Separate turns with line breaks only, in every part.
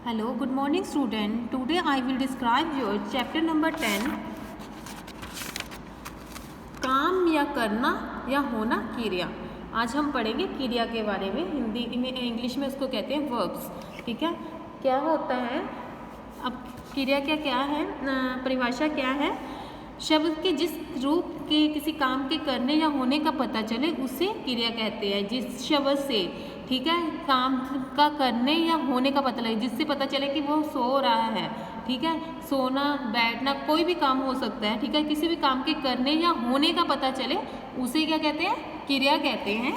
Hello, good morning student. Today I will describe your chapter number 10 काम या करना या होना क्रिया। आज हम पढ़ेंगे क्रिया के बारे में। हिंदी में इंग्लिश में उसको कहते हैं वर्ब्स। ठीक है, क्या होता है, अब क्रिया क्या क्या है, परिभाषा क्या है, शब्द के जिस रूप के किसी काम के करने या होने का पता चले उसे क्रिया कहते हैं। जिस शब्द से, ठीक है, काम का करने या होने का पता लगे, जिससे पता चले कि वो सो रहा है, ठीक है, सोना बैठना कोई भी काम हो सकता है, ठीक है, किसी भी काम के करने या होने का पता चले उसे क्या कहते हैं, क्रिया कहते हैं।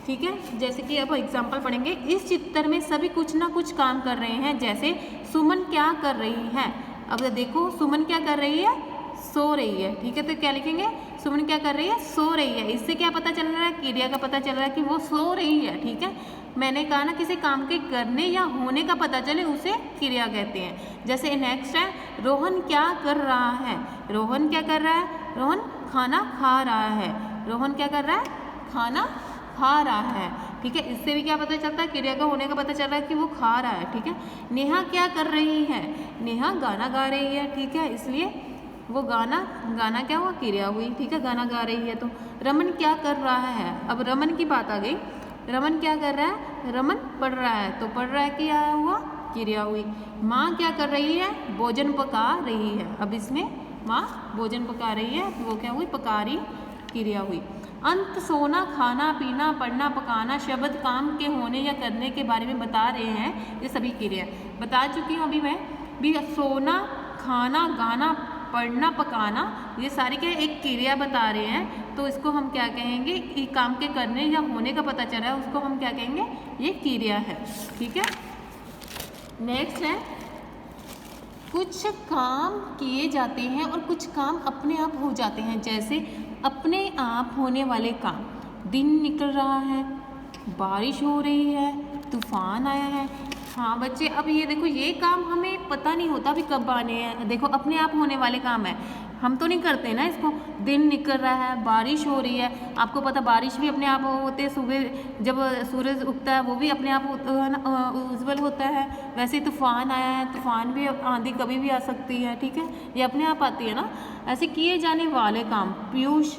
ठीक है, जैसे कि अब एग्जाम्पल पढ़ेंगे। इस चित्र में सभी कुछ ना कुछ काम कर रहे हैं, जैसे सुमन क्या कर रही है। अब देखो सुमन क्या कर रही है, सो रही है। ठीक है, तो क्या लिखेंगे, सुमन क्या कर रही है, सो रही है। इससे क्या पता चल रहा है, क्रिया का पता चल रहा है कि वो सो रही है। ठीक है, मैंने कहा ना किसी काम के करने या होने का पता चले उसे क्रिया कहते हैं। जैसे नेक्स्ट है, रोहन क्या कर रहा है। रोहन क्या कर रहा है, रोहन खाना खा रहा है। रोहन क्या कर रहा है, खाना खा रहा है। ठीक है, इससे भी क्या पता चलता है, क्रिया का होने का पता चल रहा है कि वो खा रहा है। ठीक है, नेहा क्या कर रही है, नेहा गाना गा रही है। ठीक है, इसलिए वो गाना क्या हुआ, क्रिया हुई। ठीक है, गाना गा रही है। तो रमन क्या कर रहा है, अब रमन की बात आ गई। रमन क्या कर रहा है, रमन पढ़ रहा है, तो पढ़ रहा है क्या हुआ, क्रिया हुई। माँ क्या कर रही है, भोजन पका रही है। अब इसमें माँ भोजन पका रही है, वो क्या हुई, पका रही, क्रिया हुई। अंत सोना खाना पीना पढ़ना पकाना शब्द काम के होने या करने के बारे में बता रहे हैं। ये सभी क्रिया बता चुकी हूँ अभी मैं भी। सोना खाना गाना पढ़ना पकाना ये सारी क्या एक क्रिया बता रहे हैं, तो इसको हम क्या कहेंगे, काम के करने या होने का पता चल रहा है उसको हम क्या कहेंगे, ये क्रिया है। ठीक है, नेक्स्ट है, कुछ काम किए जाते हैं और कुछ काम अपने आप हो जाते हैं। जैसे अपने आप होने वाले काम, दिन निकल रहा है, बारिश हो रही है, तूफान आया है। हाँ बच्चे, अब ये देखो, ये काम हमें पता नहीं होता अभी कब आने हैं। देखो अपने आप होने वाले काम है, हम तो नहीं करते ना इसको। दिन निकल रहा है, बारिश हो रही है, आपको पता बारिश भी अपने आप होते हैं। सुबह जब सूरज उगता है वो भी अपने आप उज्जवल होता है। वैसे तूफान आया है, तूफान भी, आंधी कभी भी आ सकती है। ठीक है, ये अपने आप आती है ना। ऐसे किए जाने वाले काम, पीयूष,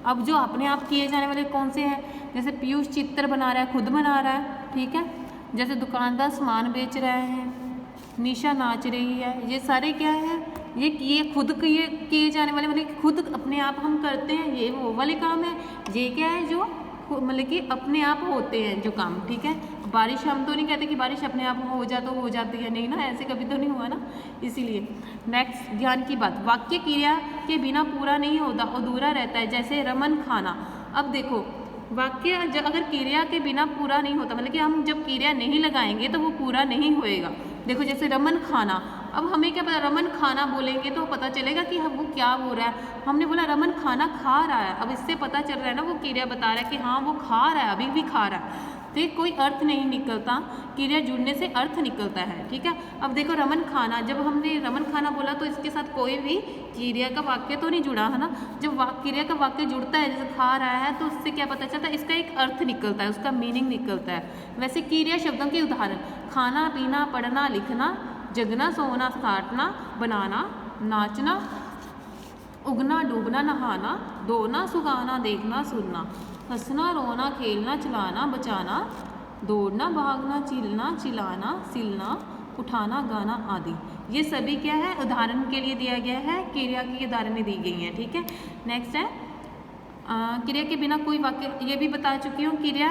अब जो अपने आप किए जाने वाले कौन से हैं, जैसे पीयूष चित्र बना रहा है, खुद बना रहा है। ठीक है, जैसे दुकानदार सामान बेच रहे हैं, निशा नाच रही है। ये सारे क्या है, ये खुद किए जाने वाले, मतलब खुद अपने आप हम करते हैं, ये वो वाले काम है। ये क्या है, जो मतलब कि अपने आप होते हैं जो काम। ठीक है, बारिश हम तो नहीं कहते कि बारिश अपने आप हो जाती है, नहीं ना, ऐसे कभी तो नहीं हुआ ना, इसीलिए। नेक्स्ट, ध्यान की बात, वाक्य क्रिया के बिना पूरा नहीं होता, अधूरा रहता है। जैसे रमन खाना, अब देखो वाक्य अगर क्रिया के बिना पूरा नहीं होता, मतलब कि हम जब क्रिया नहीं लगाएंगे तो वो पूरा नहीं होएगा। देखो जैसे रमन खाना, अब हमें क्या पता, रमन खाना बोलेंगे तो पता चलेगा कि हम वो क्या हो रहा है। हमने बोला रमन खाना खा रहा है, अब इससे पता चल रहा है ना, वो क्रिया बता रहा है कि हाँ वो खा रहा है, अभी भी खा रहा है। तो कोई अर्थ नहीं निकलता, क्रिया जुड़ने से अर्थ निकलता है। ठीक है, अब देखो रमन खाना, जब हमने रमन खाना बोला तो इसके साथ कोई भी क्रिया का वाक्य तो नहीं जुड़ा है ना। जब क्रिया का वाक्य जुड़ता है, जैसे खा रहा है, तो उससे क्या पता चलता है, इसका एक अर्थ निकलता है, उसका मीनिंग निकलता है। वैसे क्रिया शब्दों के उदाहरण, खाना पीना पढ़ना लिखना, जगना सोना काटना बनाना नाचना, उगना डूबना नहाना, धोना सुखाना देखना सुनना, हंसना रोना खेलना चलाना बचाना, दौड़ना भागना चिलना चिल्लाना सिलना उठाना गाना आदि। ये सभी क्या है, उदाहरण के लिए दिया गया है, क्रिया की उदाहरणें दी गई हैं। ठीक है, नेक्स्ट है, क्रिया के बिना कोई वाक्य, ये भी बता चुकी हूँ। क्रिया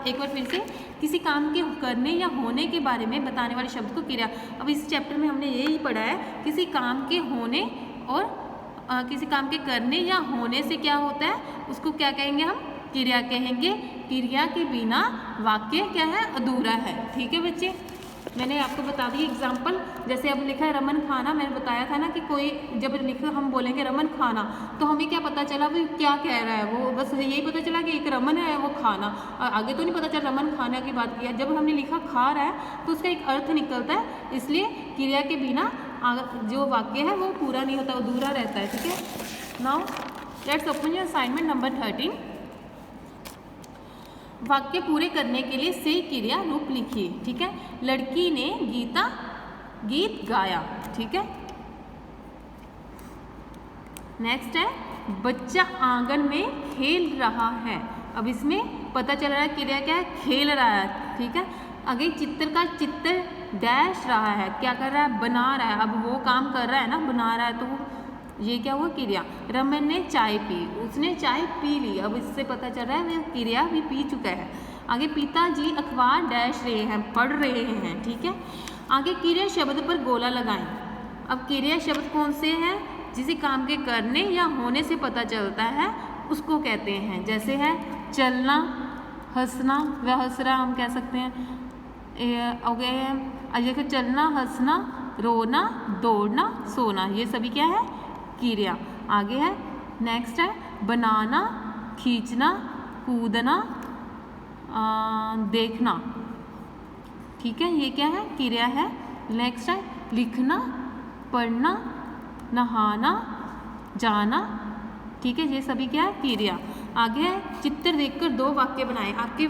एक बार फिर से, किसी काम के करने या होने के बारे में बताने वाले शब्द को क्रिया। अब इस चैप्टर में हमने यही पढ़ा है, किसी काम के होने और किसी काम के करने या होने से क्या होता है, उसको क्या कहेंगे, हम क्रिया कहेंगे। क्रिया के बिना वाक्य क्या है, अधूरा है। ठीक है बच्चे, मैंने आपको बता दी एग्जाम्पल। जैसे अब लिखा है रमन खाना, मैंने बताया था ना कि कोई जब लिखा, हम बोलेंगे रमन खाना, तो हमें क्या पता चला भाई क्या कह रहा है वो, बस यही पता चला कि एक रमन है वो खाना, और आगे तो नहीं पता चला रमन खाना की बात किया। जब हमने लिखा खा रहा है तो उसका एक अर्थ निकलता है, इसलिए क्रिया के बिना जो वाक्य है वो पूरा नहीं होता, अधूरा रहता है। ठीक है, now let's open your assignment number 13। वाक्य पूरे करने के लिए सही क्रिया रूप लिखिए। ठीक है, लड़की ने गीता गीत गाया। ठीक है, नेक्स्ट है बच्चा आंगन में खेल रहा है। अब इसमें पता चल रहा है क्रिया क्या है, खेल रहा है। ठीक है, आगे चित्रकार चित्र डैश रहा है, क्या कर रहा है, बना रहा है। अब वो काम कर रहा है ना, बना रहा है, तो ये क्या हुआ, क्रिया। रमन ने चाय पी, उसने चाय पी ली। अब इससे पता चल रहा है वो क्रिया भी पी चुका है। आगे पिताजी अखबार डैश रहे हैं, पढ़ रहे हैं। ठीक है, आगे क्रिया शब्द पर गोला लगाएं। अब क्रिया शब्द कौन से हैं, जिसे काम के करने या होने से पता चलता है उसको कहते हैं। जैसे है चलना, हंसना, वह हंस रहा हम कह सकते हैं। हो गए हैं देखो, चलना, हंसना, रोना, दौड़ना, सोना, ये सभी क्या है, क्रिया। आगे है नेक्स्ट है बनाना, खींचना, कूदना, देखना। ठीक है, ये क्या है, क्रिया है। नेक्स्ट है लिखना, पढ़ना, नहाना, जाना। ठीक है, ये सभी क्या है, क्रिया। आगे है चित्र देखकर दो वाक्य बनाए। आपके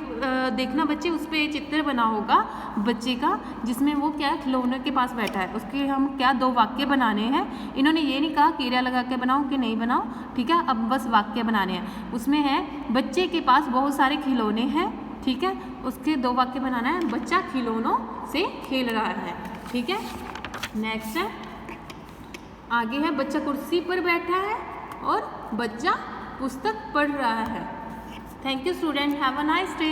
देखना बच्चे, उस पर चित्र बना होगा बच्चे का, जिसमें वो क्या खिलौने के पास बैठा है, उसके हम क्या दो वाक्य बनाने हैं। इन्होंने ये नहीं कहा क्रिया लगा के बनाओ कि नहीं बनाओ। ठीक है, अब बस वाक्य बनाने हैं। उसमें है बच्चे के पास बहुत सारे खिलौने हैं। ठीक है, उसके दो वाक्य बनाना है, बच्चा खिलौनों से खेल रहा है। ठीक है, नेक्स्ट है आगे है बच्चा कुर्सी पर बैठा है और बच्चा पुस्तक पढ़ रहा है। Thank you student, have a nice day.